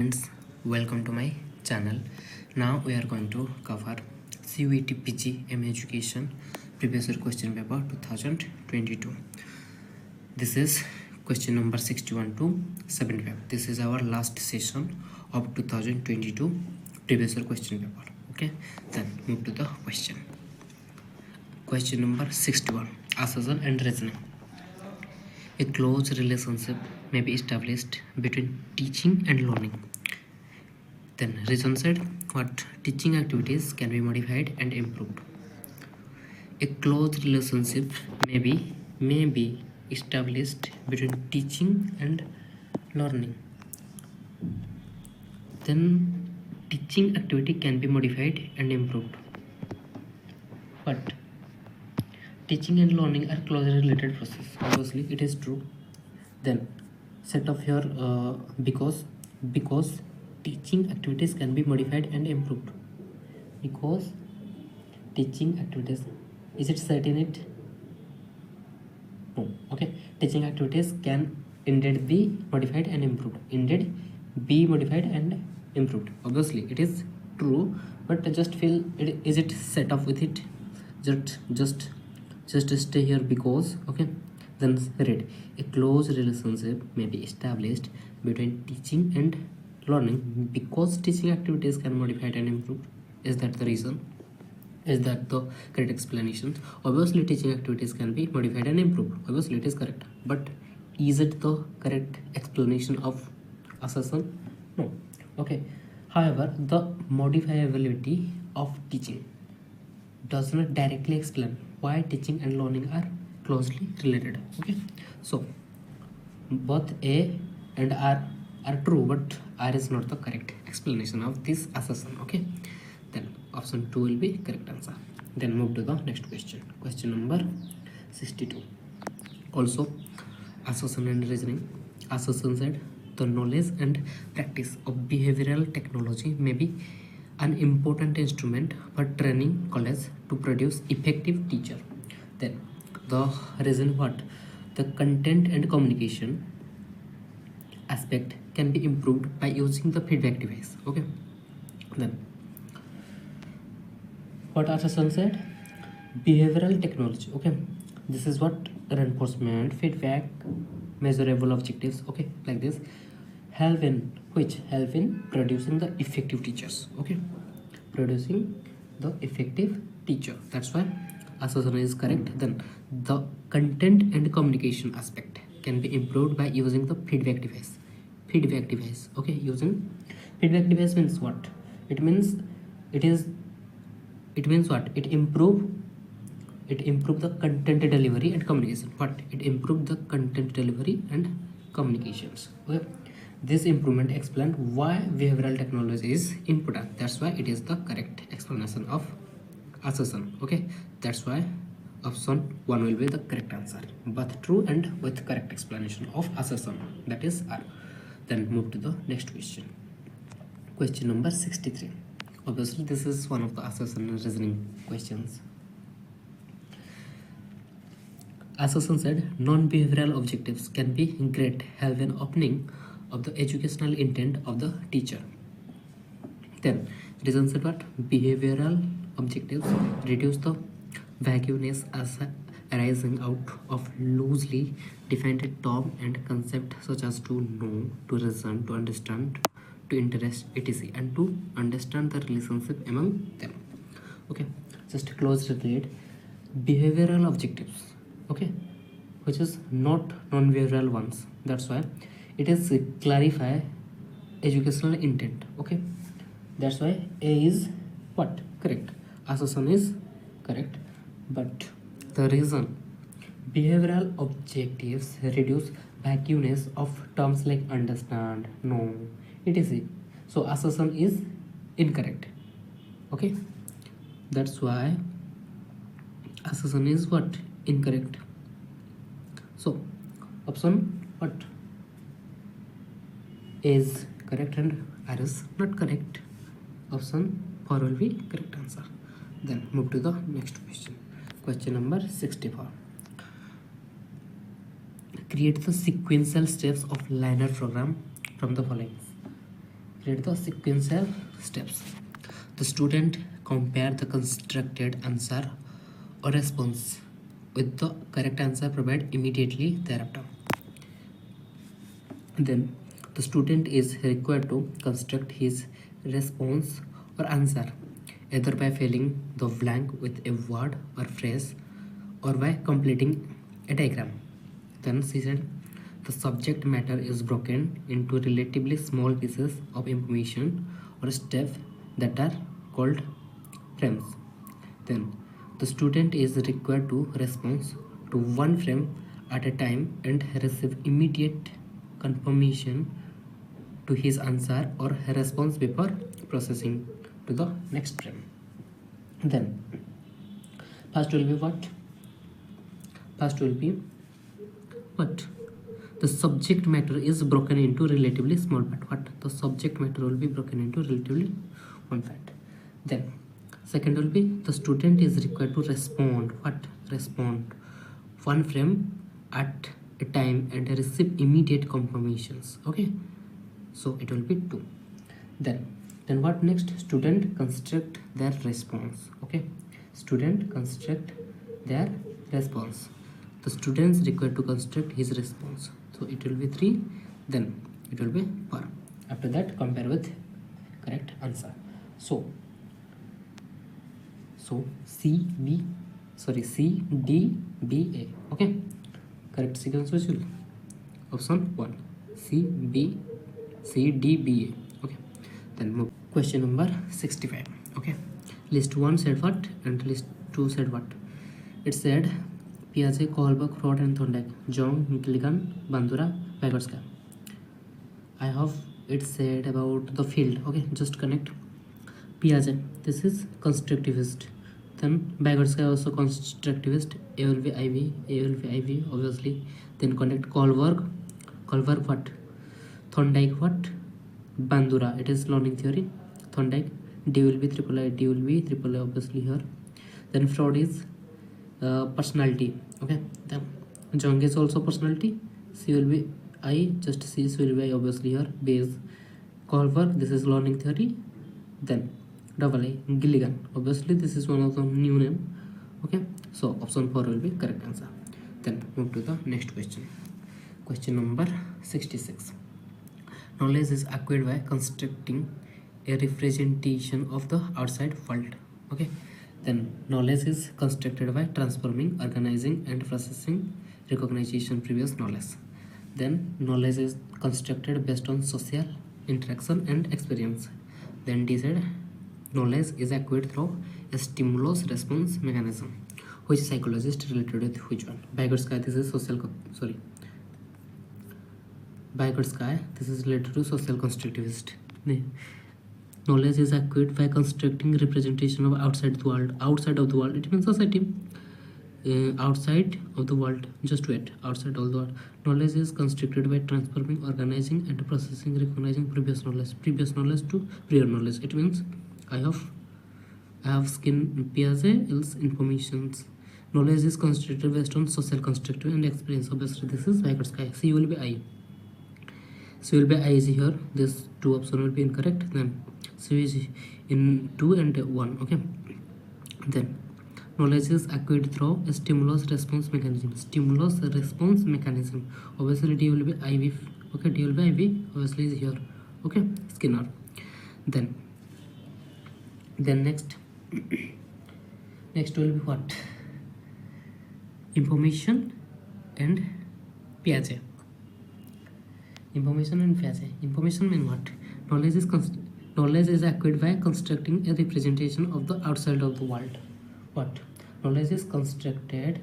Friends, welcome to my channel. Now we are going to cover CUET PG MA Education previous year question paper 2022. This is question number 61 to 75. This is our last session of 2022 previous year question paper. Okay, then move to the question. Question number 61, Assertion and Reasoning. A close relationship may be established between teaching and learning. Then reason said what teaching activities can be modified and improved. A close relationship may be established between teaching and learning. Then teaching activity can be modified and improved. But teaching and learning are closely related process. Obviously, it is true. Then set of here because teaching activities can be modified and improved. Because teaching activities, is it set in it? No. Okay, teaching activities can indeed be modified and improved. Indeed be modified and improved. Obviously, it is true, but I just feel it is it set off with it. Just stay here because okay. Then read, a close relationship may be established between teaching and learning because teaching activities can be modified and improved. Is that the reason? Is that the correct explanation? Obviously, teaching activities can be modified and improved. Obviously, it is correct. But is it the correct explanation of assertion? No. Okay. However, the modifiability of teaching does not directly explain why teaching and learning are closely related. Okay, so both A and R are true, but R is not the correct explanation of this assertion. Okay, then option 2 will be correct answer. Then move to the next question. Question number 62. Also assertion and reasoning. Assertion said the knowledge and practice of behavioral technology may be an important instrument for training college to produce effective teacher. Then the reason what the content and communication aspect can be improved by using the feedback device. Okay, then what assertion said, behavioral technology. Okay, this is what reinforcement, feedback, measurable objectives. Okay, like this help in producing the effective teachers. Okay, producing the effective teacher. That's why assertion is correct. Then the content and communication aspect can be improved by using the feedback device. Okay, using feedback device means what? It means what? It improve the content delivery and communication. What? It improve the content delivery and communications. Okay, this improvement explains why behavioral technology is important. That's why it is the correct explanation of assertion. Okay, that's why option 1 will be the correct answer, both true and with correct explanation of assertion, that is R. Then move to the next question. Question number 63. Obviously, this is one of the assertion and reasoning questions. Assertion said non-behavioral objectives can be great help in opening of the educational intent of the teacher. Then reason said what? Behavioral objectives reduce the vagueness as arising out of loosely defined term and concept such as to know, to reason, to understand, to interest, etc., and to understand the relationship among them. Okay, just close read behavioral objectives. Okay, which is not non-behavioral ones. That's why it is clarify educational intent. Okay, that's why A is what? Correct. Assertion is correct, but the reason behavioral objectives reduce vagueness of terms like understand, know, etc. So assertion is incorrect. Okay, that's why assertion is what? Incorrect. So option what? Is correct and R is not correct. Option 4 will be correct answer. Then move to the next question. Question number 64. Create the sequential steps of linear program from the following. Create the sequential steps. The student compare the constructed answer or response with the correct answer provided immediately thereafter. Then the student is required to construct his response or answer either by filling the blank with a word or phrase or by completing a diagram. Then she said the subject matter is broken into relatively small pieces of information or steps that are called frames. Then the student is required to respond to one frame at a time and receive immediate confirmation to his answer or response before processing to the next frame. Then first will be what? First will be what? The subject matter is broken into relatively small part. What? The subject matter will be broken into relatively one part. Then second will be the student is required to respond. What? Respond one frame at a time and receive immediate confirmations. Okay, so it will be 2. Then what next? Student construct their response. Okay, student construct their response. The students required to construct his response, so it will be 3. Then it will be 4. After that compare with correct answer. So C D B A. Okay, correct sequence was option 1, C D B A. Okay, then move. Question number 65. Okay, list 1 said what and list 2 said what. It said Piaget, Kohlberg, Freud and Thorndike, Jung, Gilligan, Bandura, Vygotsky. I have it said about the field. Okay, just connect. Piaget, this is constructivist. Then Vygotsky also constructivist. A will be IV, obviously. Then connect Kohlberg what? Thorndike what? Bandura, it is learning theory. Thorndike, D will be triple I obviously here. Then Freud is personality. Okay, then Jung is also personality. C will be I, just C will be I obviously here. Base. Kohlberg, this is learning theory. Then double I, Gilligan, obviously this is one of the new name. Okay, so option 4 will be correct answer. Then move to the next question. Question number 66. Knowledge is acquired by constructing a representation of the outside world. Okay, then knowledge is constructed by transforming, organizing and processing recognition previous knowledge. Then knowledge is constructed based on social interaction and experience. Then D said knowledge is acquired through a stimulus response mechanism. Which psychologist related with which one? Vygotsky, this is Vygotsky, this is related to social constructivist. Knowledge is acquired by constructing representation of outside the world. Outside of the world, it means society. Outside of the world, just wait. Outside of the world, knowledge is constructed by transforming, organizing, and processing, recognizing previous knowledge to prior knowledge. It means I have skin Piaget else informations. Knowledge is constructed based on social constructive and experience. Obviously, this is Vygotsky. C will be I. C will be I is here. This 2 option will be incorrect. Then C is in 2 and 1. Okay. Then knowledge is acquired through a stimulus response mechanism. Stimulus response mechanism. Obviously, D will be IV. Okay, D will be IV. Obviously, is here. Okay, Skinner. Then next will be what? Information and Piaget. Information mean what? Knowledge is acquired by constructing a representation of the outside of the world. What? Knowledge is constructed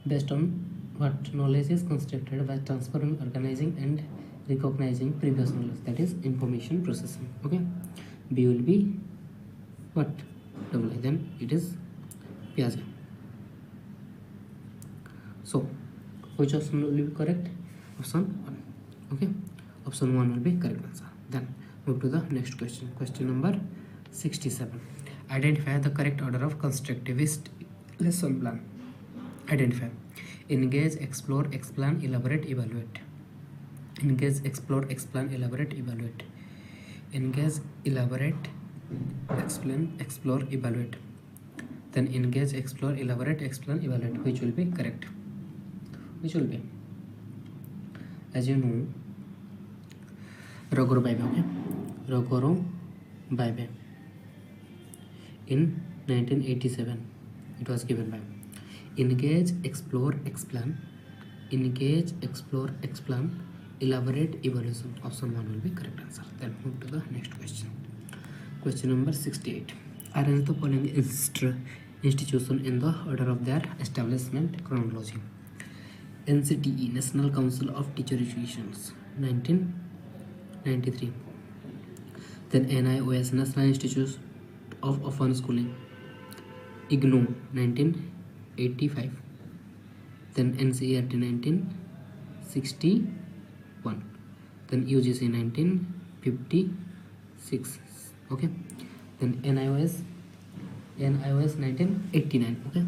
based on what? Knowledge is constructed by transferring, organizing and recognizing previous knowledge, that is information processing. Okay, B will be what? Double I. Then it is Piaget. So which option will be correct? Option 1. Okay, option 1 will be correct answer. Then move to the next question. Question number 67. Identify the correct order of constructivist lesson plan. Identify. Engage, explore, explain, elaborate, evaluate. Engage, explore, explain, elaborate, evaluate. Engage, elaborate, explain, explore, evaluate. Then engage, explore, elaborate, explain, evaluate. Which will be correct? Which will be? As you know, Rogoro Baibe, okay? Rogoro Baibe. In 1987, it was given by engage, explore, explain. Engage, explore, explain, elaborate, evaluation. Option 1 will be correct answer. Then move to the next question. Question number 68. Arrange the following institution in the order of their establishment chronology. NCTE, National Council of Teacher Educations, 1993. Then NIOS, National Institute of Open Schooling, IGNOU, 1985. Then NCERT, 1961. Then UGC, 1956. Okay. Then NIOS 1989. Okay.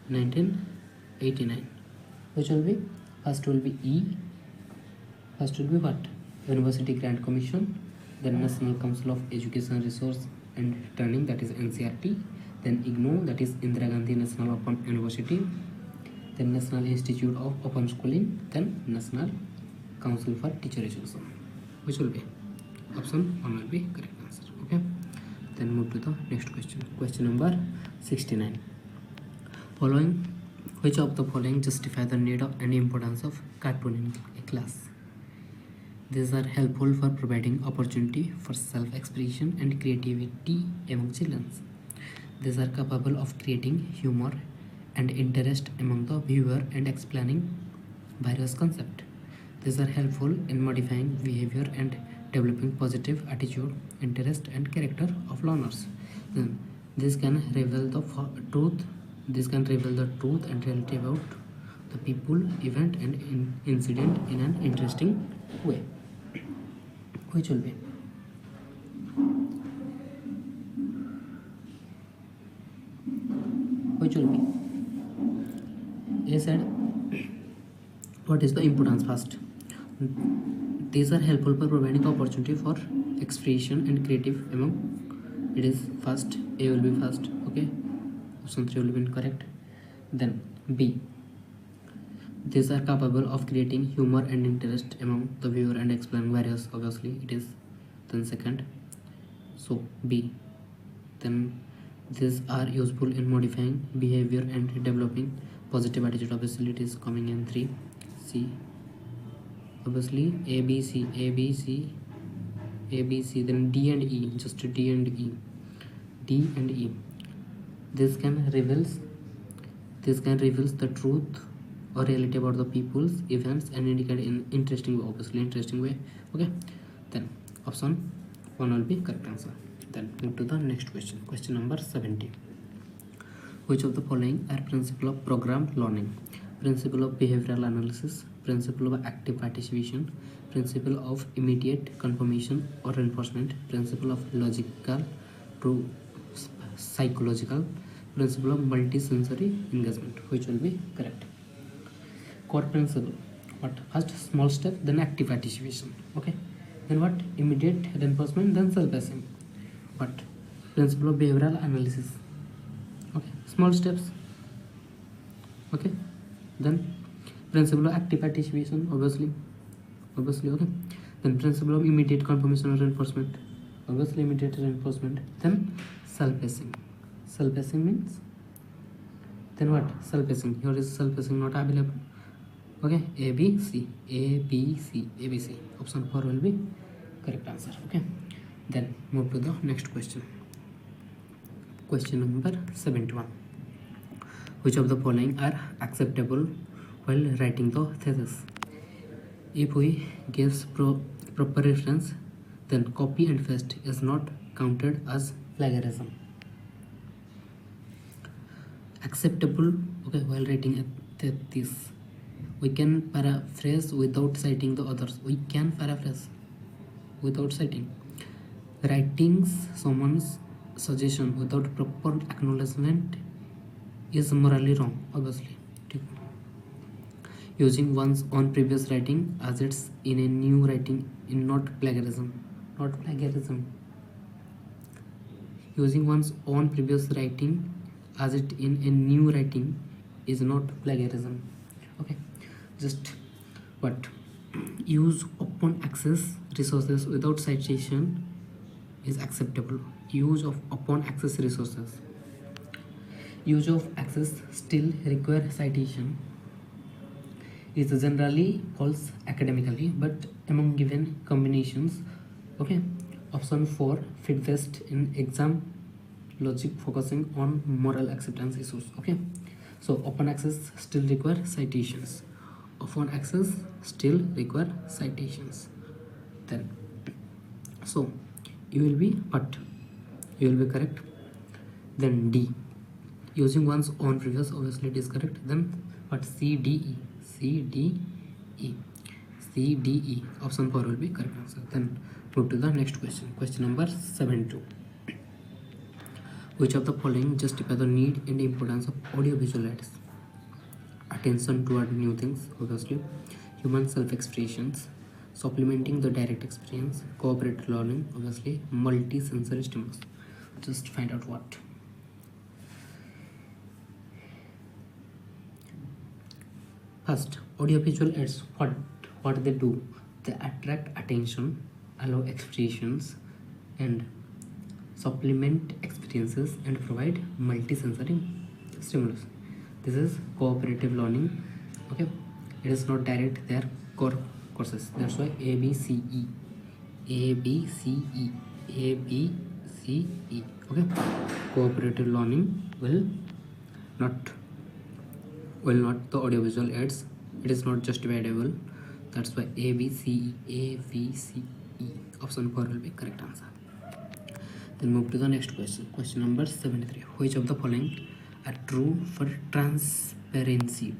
1989. Which will be? First will be E. First will be what? University Grant Commission. Then National Council of Education Resource and Training, that is NCRT. Then IGNOU, that is Indira Gandhi National Open University. Then National Institute of Open Schooling. Then National Council for Teacher Education. Which will be? Option 1 will be correct answer. Okay. Then move to the next question. Question number 69. Which of the following justify the need of and importance of cartoon in a class? These are helpful for providing opportunity for self-expression and creativity among children. These are capable of creating humor and interest among the viewer and explaining various concepts. These are helpful in modifying behavior and developing positive attitude, interest, and character of learners. Then this can reveal the truth. This can reveal the truth and reality about the people, event, and incident in an interesting way. Which will be? Which will be? A said, what is the importance first? These are helpful for providing opportunity for expression and creative among. It is first. A will be first. Okay. Option 3 will be incorrect. Then B. These are capable of creating humor and interest among the viewer and explaining various. Obviously, it is then second. So B. Then these are useful in modifying behavior and developing positive attitude. Obviously, it is coming in 3. C. Obviously, A, B, C, A, B, C, A, B, C. Then D and E. Just D and E. D and E. This can reveals the truth or reality about the people's events and indicate in interesting way. Obviously, interesting way. Okay. Then option 1 will be correct answer. Then move to the next question. Question number 70. Which of the following are principle of program learning? Principle of behavioral analysis, principle of active participation, principle of immediate confirmation or reinforcement, principle of logical to psychological, principle of multi-sensory engagement. Which will be correct? Core principle. What? First small step, then active participation. Okay. Then what? Immediate reinforcement, then self-pacing. What? Principle of behavioral analysis. Okay. Small steps. Okay. Then principle of active participation. Obviously. Okay. Then principle of immediate confirmation or reinforcement. Obviously immediate reinforcement. Then self-pacing. Self-pacing means, then what? Self-pacing. Here is self-pacing not available. Okay. A, B, C. A, B, C. A, B, C. Option 4 will be correct answer. Okay. Then move to the next question. Question number 71. Which of the following are acceptable while writing the thesis? If we gives proper reference, then copy and paste is not counted as plagiarism. Acceptable, okay, while writing a thesis. We can paraphrase without citing the others. We can paraphrase without citing. Writing someone's suggestion without proper acknowledgement is morally wrong, obviously. Using one's own previous writing as it's in a new writing is not plagiarism. not plagiarism. Using one's own previous writing as it in a new writing is not plagiarism. Okay, just what use upon access resources without citation is acceptable. Use of upon access resources. Use of access still require citation is generally false academically, but among given combinations, okay. Option 4 fit best in exam logic focusing on moral acceptance issues. Okay, so open access still require citations. Open access still require citations. Then, so you will be what? You will be correct. Then D, using one's own previous, obviously it is correct. Then what? C D E, C D E, C D E. Option 4 will be correct answer. Then move to the next question. Question number 72. Which of the following justify the need and importance of audio-visual aids? Attention toward new things, obviously. Human self-expressions, supplementing the direct experience, cooperative learning, obviously. Multi-sensory stimulus. Just find out what. First, audio-visual aids. What they do? They attract attention, allow expressions, and supplement experiences and provide multi-sensory stimulus. This is cooperative learning. Okay, it is not direct, they are core courses. That's why A B C E, A B C E, A B C E. Okay, cooperative learning will not the audiovisual aids. It is not justifiable. That's why A B C E, A B C E. Option 4 will be correct answer. Then move to the next question. Question number 73. Which of the following are true for transparency?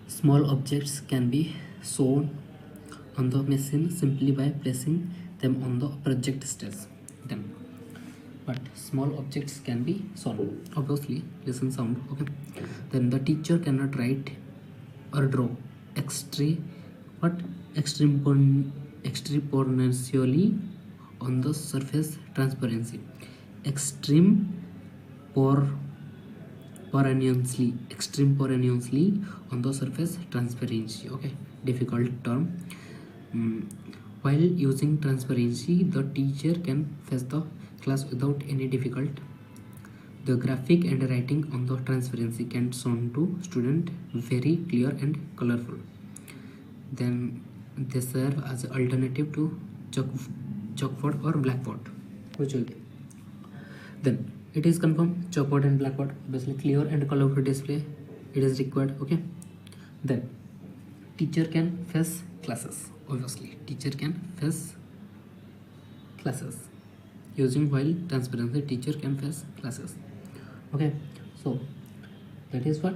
Small objects can be shown on the machine simply by placing them on the project stage. Then, but small objects can be shown. Obviously, listen sound. Okay. Then the teacher cannot write or draw extemporaneously on the surface transparency. Extemporaneously on the surface transparency. Okay, difficult term. While using transparency, the teacher can face the class without any difficulty. The graphic and writing on the transparency can sound to student very clear and colorful. Then they serve as an alternative to chalkboard or blackboard. Which will be? Then it is confirmed chalkboard and blackboard. Obviously clear and colorful display it is required. Okay. Then teacher can face classes. Obviously teacher can face classes using while transparency teacher can face classes. Okay, so that is what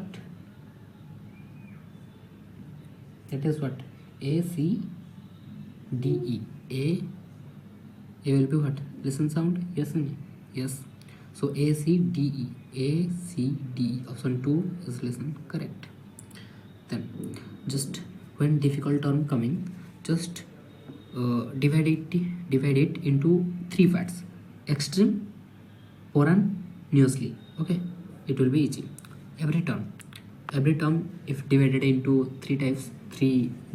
A C D E. A will be what? Listen sound. Yes and yes. So A C D E, A C D E. Option 2 is listen correct. Then just when difficult term coming, just divide it into 3 parts. Extemporaneously. Okay, it will be easy. Every term if divided into 3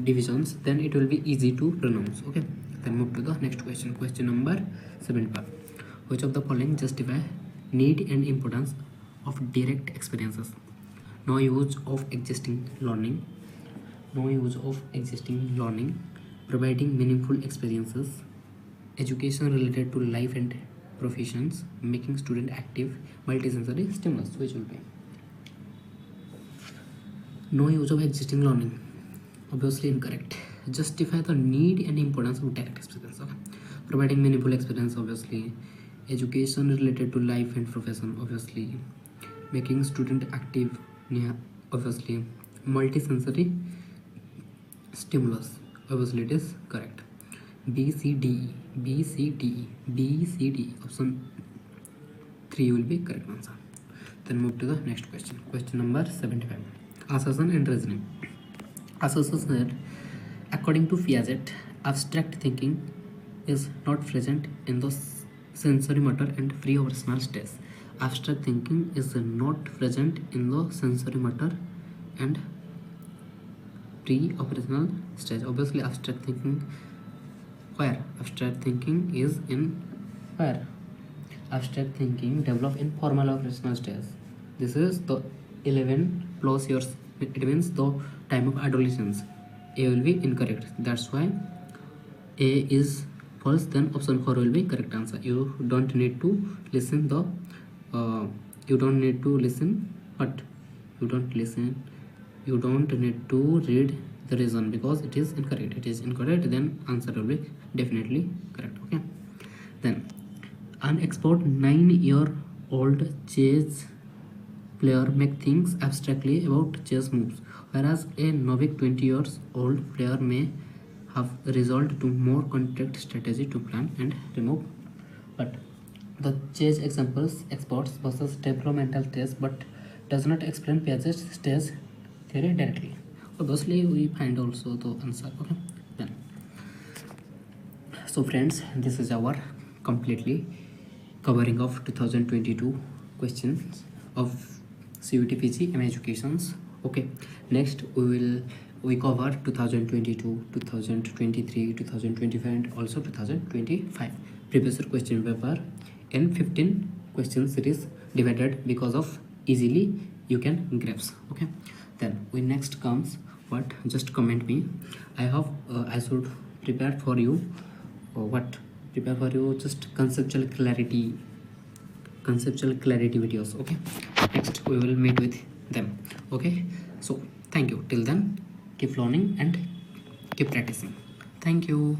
divisions, then it will be easy to pronounce. Okay, then move to the next question. Question number 75. Which of the following justify need and importance of direct experiences? No use of existing learning, providing meaningful experiences, education related to life and professions, making student active, multisensory stimulus. Which will be? No use of existing learning. Obviously incorrect. Justify the need and importance of direct experience. Okay. Providing meaningful experience, obviously. Education related to life and profession, obviously. Making student active, yeah, obviously. Multisensory stimulus, obviously it is correct. B C D E. Option 3 will be correct answer. Then move to the next question. Question number 75. Assertion and reasoning. Assertion said, according to Piaget, Abstract thinking is not present in the sensory motor and pre-operational stage. Abstract thinking is not present in the sensory motor and pre-operational stage. Obviously, abstract thinking where? Abstract thinking is in where? Abstract thinking develop in formal operational stage. This is the 11 plus years. It means the time of adolescence. A will be incorrect. That's why A is false. Then option 4 will be correct answer. You don't need to listen the. You don't need to listen, but you don't listen. You don't need to read the reason because it is incorrect. It is incorrect. Then answer will be definitely correct. Okay. Then an expert 9-year-old chess player make things abstractly about chess moves, whereas a novice 20-year-old player may have resolved to more contact strategy to plan and remove. But the chess examples experts versus developmental test, but does not explain Piaget's stage theory directly. Obviously, we find also the answer. Okay, then. So friends, this is our completely covering of 2022 questions of CUET PG MA Educations. Okay, next we cover 2022, 2023, 2025 and also 2025 previous year question paper in 15 question series divided because of easily you can grasp. Okay, then we next comes what, just comment me. I have I should prepare for you what prepare for you just conceptual clarity videos. Okay, next we will meet with them. Okay, so thank you. Till then, keep learning and keep practicing. Thank you.